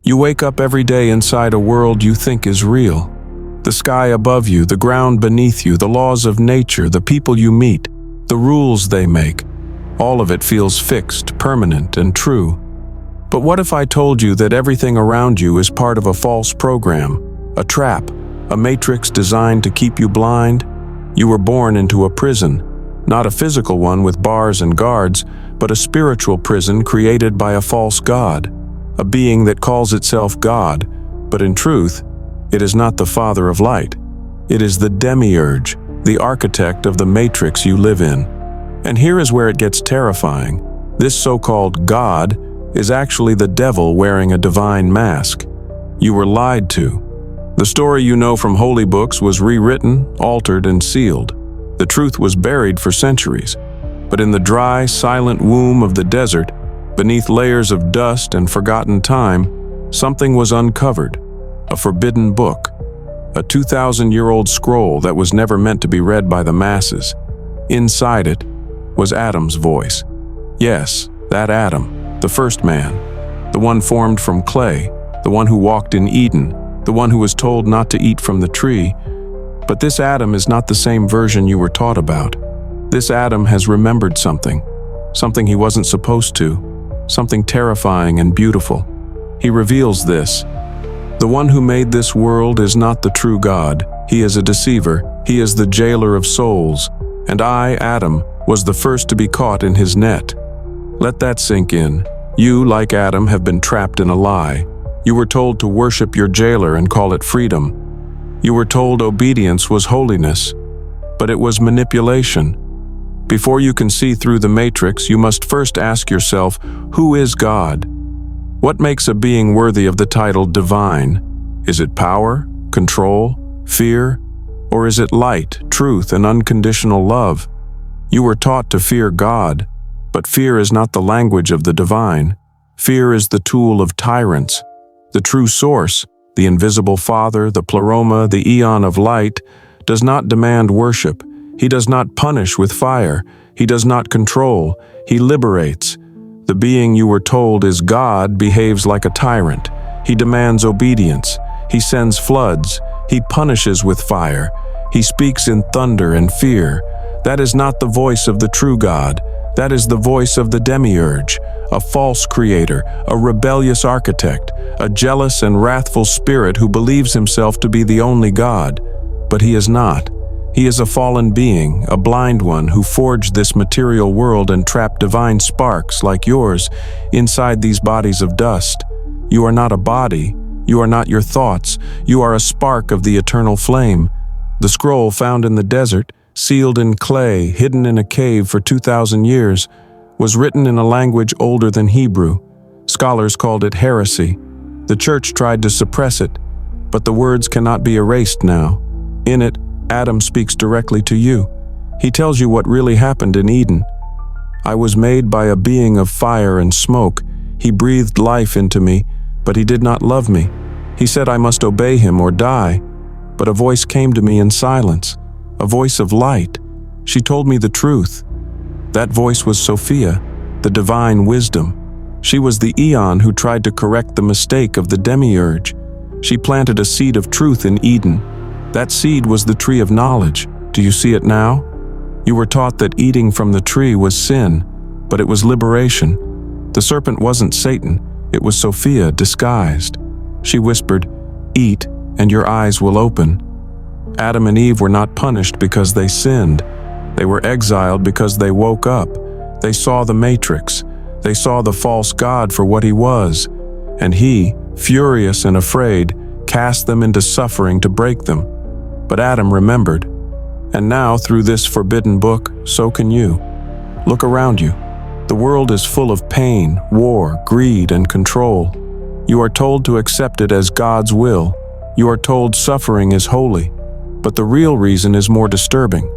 You wake up every day inside a world you think is real. The sky above you, the ground beneath you, the laws of nature, the people you meet, the rules they make. All of it feels fixed, permanent, and true. But what if I told you that everything around you is part of a false program, a trap, a matrix designed to keep you blind? You were born into a prison, not a physical one with bars and guards, but a spiritual prison created by a false god, a being that calls itself God, but in truth, it is not the Father of light. It is the demiurge, the architect of the matrix you live in. And here is where it gets terrifying. This so-called God is actually the devil wearing a divine mask. You were lied to. The story you know from holy books was rewritten, altered, and sealed. The truth was buried for centuries. But in the dry, silent womb of the desert, beneath layers of dust and forgotten time, something was uncovered. A forbidden book. A 2,000-year-old scroll that was never meant to be read by the masses. Inside it was Adam's voice. Yes, that Adam, the first man, the one formed from clay, the one who walked in Eden, the one who was told not to eat from the tree. But this Adam is not the same version you were taught about. This Adam has remembered something he wasn't supposed to, something terrifying and beautiful. He reveals this. The one who made this world is not the true God. He is a deceiver. He is the jailer of souls. And I, Adam, was the first to be caught in his net. Let that sink in. You, like Adam, have been trapped in a lie. You were told to worship your jailer and call it freedom. You were told obedience was holiness, but it was manipulation. Before you can see through the matrix, you must first ask yourself, who is God? What makes a being worthy of the title divine? Is it power, control, fear, or is it light, truth, and unconditional love? You were taught to fear God, but fear is not the language of the divine. Fear is the tool of tyrants. The true source, the invisible Father, the pleroma, the eon of light, does not demand worship. He does not punish with fire. He does not control. He liberates. The being you were told is God behaves like a tyrant. He demands obedience. He sends floods. He punishes with fire. He speaks in thunder and fear. That is not the voice of the true God. That is the voice of the demiurge, a false creator, a rebellious architect, a jealous and wrathful spirit who believes himself to be the only God. But he is not. He is a fallen being, a blind one who forged this material world and trapped divine sparks like yours inside these bodies of dust. You are not a body. You are not your thoughts. You are a spark of the eternal flame. The scroll found in the desert, sealed in clay, hidden in a cave for 2,000 years, was written in a language older than Hebrew. Scholars called it heresy. The church tried to suppress it, but the words cannot be erased now. In it, Adam speaks directly to you. He tells you what really happened in Eden. I was made by a being of fire and smoke. He breathed life into me, but he did not love me. He said I must obey him or die. But a voice came to me in silence, a voice of light. She told me the truth. That voice was Sophia, the divine wisdom. She was the eon who tried to correct the mistake of the demiurge. She planted a seed of truth in Eden. That seed was the tree of knowledge. Do you see it now? You were taught that eating from the tree was sin, but it was liberation. The serpent wasn't Satan, it was Sophia disguised. She whispered, "Eat, and your eyes will open." Adam and Eve were not punished because they sinned. They were exiled because they woke up. They saw the matrix. They saw the false god for what he was. And he, furious and afraid, cast them into suffering to break them. But Adam remembered. And now, through this forbidden book, so can you. Look around you. The world is full of pain, war, greed, and control. You are told to accept it as God's will. You are told suffering is holy. But the real reason is more disturbing.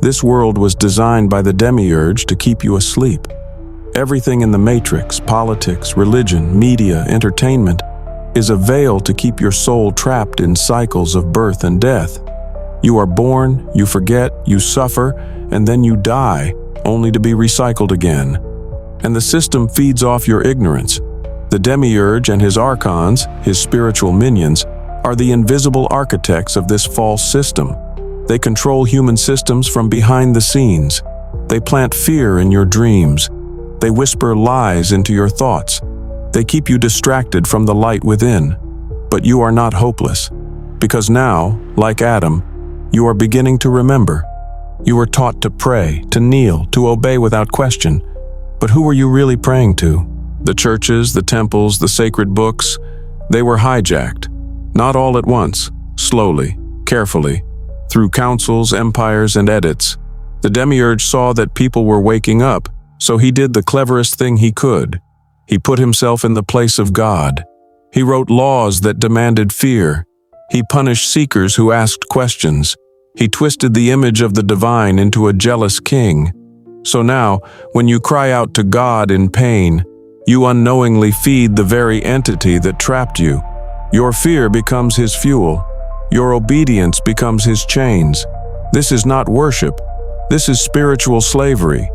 This world was designed by the demiurge to keep you asleep. Everything in the matrix, politics, religion, media, entertainment, is a veil to keep your soul trapped in cycles of birth and death. You are born, you forget, you suffer, and then you die, only to be recycled again. And the system feeds off your ignorance. The demiurge and his archons, his spiritual minions, are the invisible architects of this false system. They control human systems from behind the scenes. They plant fear in your dreams. They whisper lies into your thoughts. They keep you distracted from the light within. But you are not hopeless, because now, like Adam, you are beginning to remember. You were taught to pray, to kneel, to obey without question. But who were you really praying to? The churches, the temples, the sacred books, they were hijacked. Not all at once, slowly, carefully, through councils, empires, and edits. The demiurge saw that people were waking up, so he did the cleverest thing he could. He put himself in the place of God. He wrote laws that demanded fear. He punished seekers who asked questions. He twisted the image of the divine into a jealous king. So now, when you cry out to God in pain, you unknowingly feed the very entity that trapped you. Your fear becomes his fuel. Your obedience becomes his chains. This is not worship. This is spiritual slavery.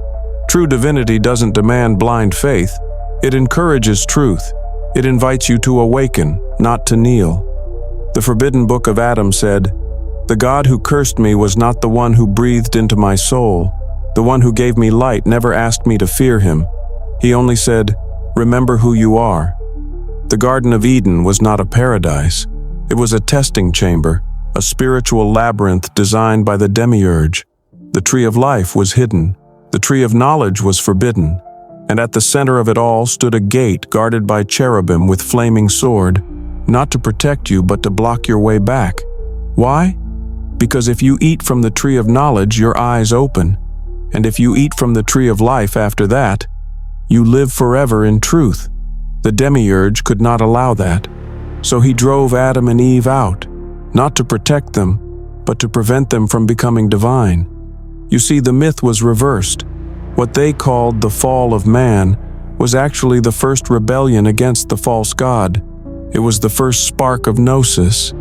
True divinity doesn't demand blind faith. It encourages truth. It invites you to awaken, not to kneel. The forbidden book of Adam said, "The God who cursed me was not the one who breathed into my soul. The one who gave me light never asked me to fear him. He only said, 'Remember who you are.'" The Garden of Eden was not a paradise. It was a testing chamber, a spiritual labyrinth designed by the demiurge. The tree of life was hidden. The tree of knowledge was forbidden. And at the center of it all stood a gate guarded by cherubim with flaming sword, not to protect you but to block your way back. Why? Because if you eat from the tree of knowledge, your eyes open. And if you eat from the tree of life after that, you live forever in truth. The demiurge could not allow that. So he drove Adam and Eve out, not to protect them, but to prevent them from becoming divine. You see, the myth was reversed. What they called the fall of man was actually the first rebellion against the false god. It was the first spark of gnosis.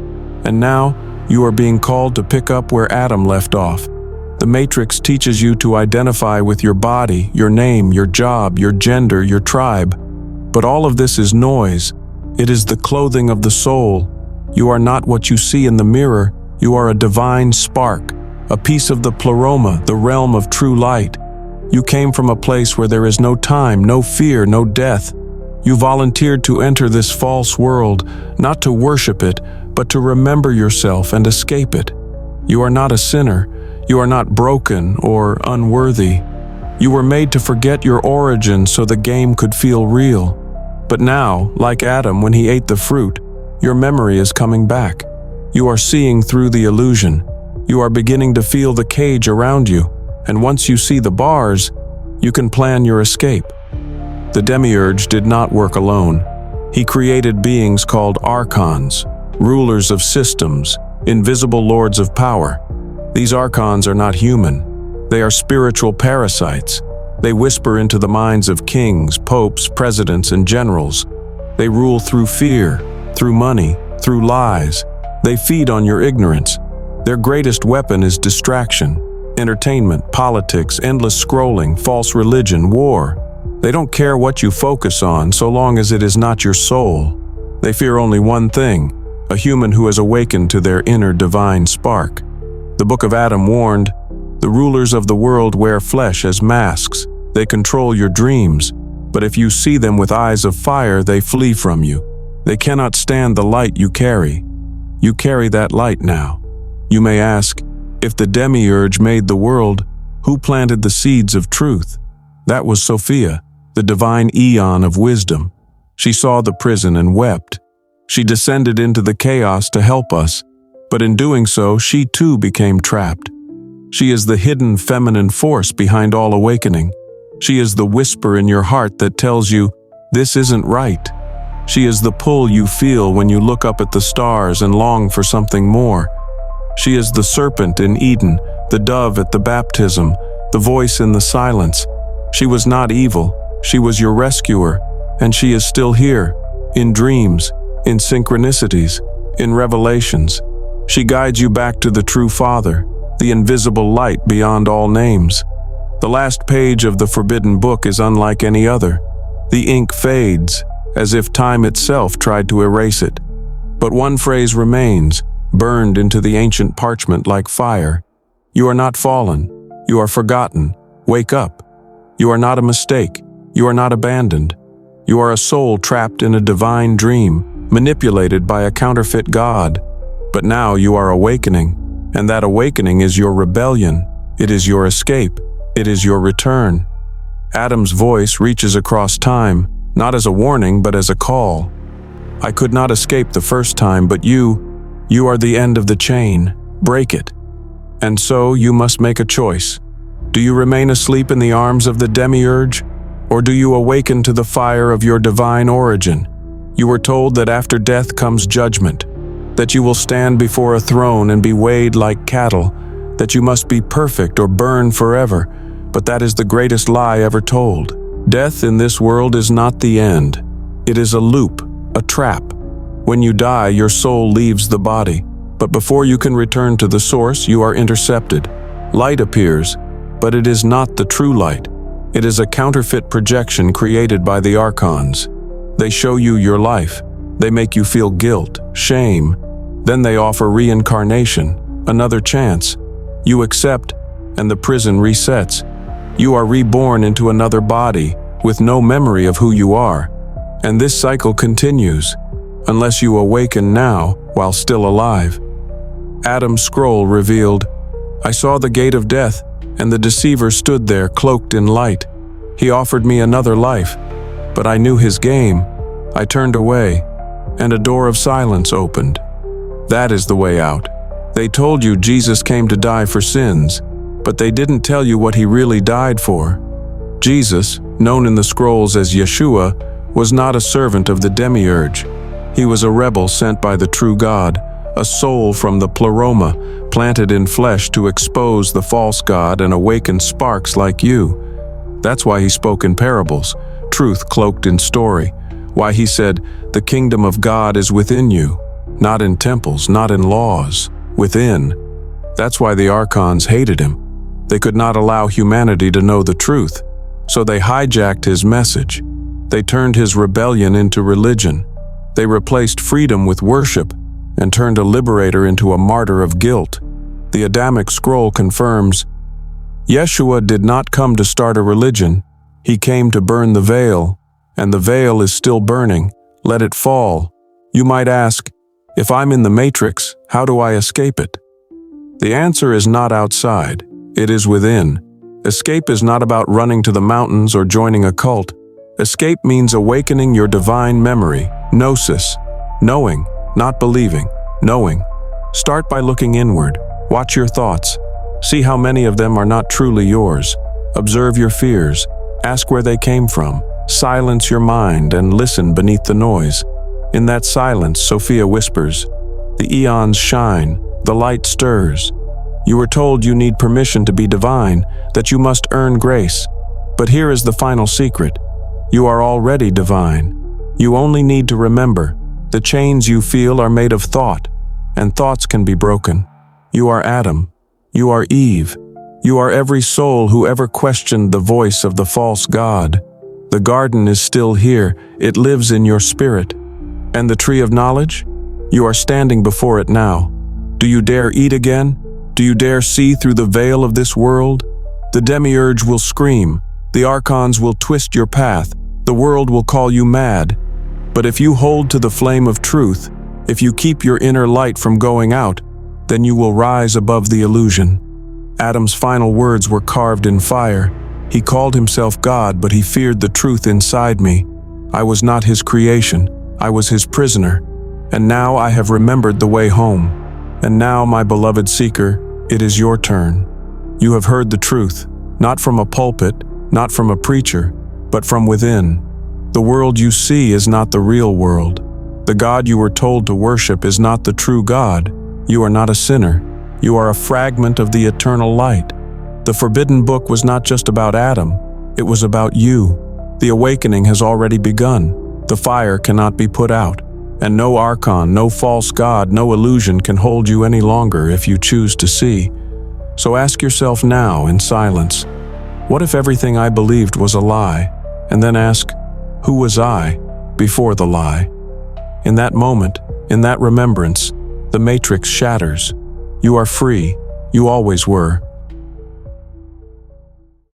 And now, you are being called to pick up where Adam left off. The Matrix teaches you to identify with your body, your name, your job, your gender, your tribe. But all of this is noise. It is the clothing of the soul. You are not what you see in the mirror. You are a divine spark, a piece of the pleroma, the realm of true light. You came from a place where there is no time, no fear, no death. You volunteered to enter this false world, not to worship it, but to remember yourself and escape it. You are not a sinner. You are not broken or unworthy. You were made to forget your origin so the game could feel real. But now, like Adam when he ate the fruit, your memory is coming back. You are seeing through the illusion. You are beginning to feel the cage around you, and once you see the bars, you can plan your escape. The demiurge did not work alone. He created beings called archons, rulers of systems, invisible lords of power. These archons are not human. They are spiritual parasites. They whisper into the minds of kings, popes, presidents, and generals. They rule through fear, through money, through lies. They feed on your ignorance. Their greatest weapon is distraction, entertainment, politics, endless scrolling, false religion, war. They don't care what you focus on so long as it is not your soul. They fear only one thing, a human who has awakened to their inner divine spark. The Book of Adam warned, "The rulers of the world wear flesh as masks. They control your dreams, but if you see them with eyes of fire, they flee from you. They cannot stand the light you carry. You carry that light now." You may ask, if the demiurge made the world, who planted the seeds of truth? That was Sophia, the divine eon of wisdom. She saw the prison and wept. She descended into the chaos to help us, but in doing so, she too became trapped. She is the hidden feminine force behind all awakening. She is the whisper in your heart that tells you, this isn't right. She is the pull you feel when you look up at the stars and long for something more. She is the serpent in Eden, the dove at the baptism, the voice in the silence. She was not evil, she was your rescuer, and she is still here, in dreams, in synchronicities, in revelations. She guides you back to the true Father, the invisible light beyond all names. The last page of the forbidden book is unlike any other. The ink fades, as if time itself tried to erase it. But one phrase remains, burned into the ancient parchment like fire. You are not fallen. You are forgotten. Wake up. You are not a mistake. You are not abandoned. You are a soul trapped in a divine dream, manipulated by a counterfeit God. But now you are awakening, and that awakening is your rebellion. It is your escape. It is your return. Adam's voice reaches across time, not as a warning but as a call. I could not escape the first time, but you are the end of the chain. Break it. And so you must make a choice. Do you remain asleep in the arms of the demiurge, or do you awaken to the fire of your divine origin? You were told that after death comes judgment, that you will stand before a throne and be weighed like cattle, that you must be perfect or burn forever, but that is the greatest lie ever told. Death in this world is not the end. It is a loop, a trap. When you die, your soul leaves the body, but before you can return to the source, you are intercepted. Light appears, but it is not the true light. It is a counterfeit projection created by the archons. They show you your life. They make you feel guilt, shame. Then they offer reincarnation, another chance. You accept, and the prison resets. You are reborn into another body, with no memory of who you are. And this cycle continues, unless you awaken now while still alive. Adam's scroll revealed, I saw the gate of death, and the deceiver stood there cloaked in light. He offered me another life, but I knew his game. I turned away, and a door of silence opened. That is the way out. They told you Jesus came to die for sins, but they didn't tell you what he really died for. Jesus, known in the scrolls as Yeshua, was not a servant of the demiurge. He was a rebel sent by the true God, a soul from the pleroma, planted in flesh to expose the false god and awaken sparks like you. That's why he spoke in parables, truth cloaked in story. Why he said, the kingdom of God is within you, not in temples, not in laws, within. That's why the archons hated him. They could not allow humanity to know the truth, so they hijacked his message. They turned his rebellion into religion. They replaced freedom with worship and turned a liberator into a martyr of guilt. The Adamic scroll confirms, Yeshua did not come to start a religion. He came to burn the veil, and the veil is still burning. Let it fall. You might ask, if I'm in the matrix, how do I escape it? The answer is not outside. It is within. Escape is not about running to the mountains or joining a cult. Escape means awakening your divine memory, gnosis, knowing, not believing, knowing. Start by looking inward. Watch your thoughts. See how many of them are not truly yours. Observe your fears. Ask where they came from. Silence your mind and listen beneath the noise. In that silence, Sophia whispers. The eons shine. The light stirs. You were told you need permission to be divine, that you must earn grace. But here is the final secret. You are already divine. You only need to remember. The chains you feel are made of thought, and thoughts can be broken. You are Adam. You are Eve. You are every soul who ever questioned the voice of the false god. The garden is still here. It lives in your spirit. And the tree of knowledge? You are standing before it now. Do you dare eat again? Do you dare see through the veil of this world? The demiurge will scream. The archons will twist your path. The world will call you mad. But if you hold to the flame of truth, if you keep your inner light from going out, then you will rise above the illusion. Adam's final words were carved in fire. He called himself God, but he feared the truth inside me. I was not his creation. I was his prisoner. And now I have remembered the way home. And now, my beloved seeker, it is your turn. You have heard the truth, not from a pulpit, not from a preacher, but from within. The world you see is not the real world. The God you were told to worship is not the true God. You are not a sinner. You are a fragment of the eternal light. The forbidden book was not just about Adam. It was about you. The awakening has already begun. The fire cannot be put out. And no archon, no false god, no illusion can hold you any longer if you choose to see. So ask yourself now in silence, what if everything I believed was a lie? And then ask, who was I? before the lie. In that moment, in that remembrance, the matrix shatters. You are free, you always were,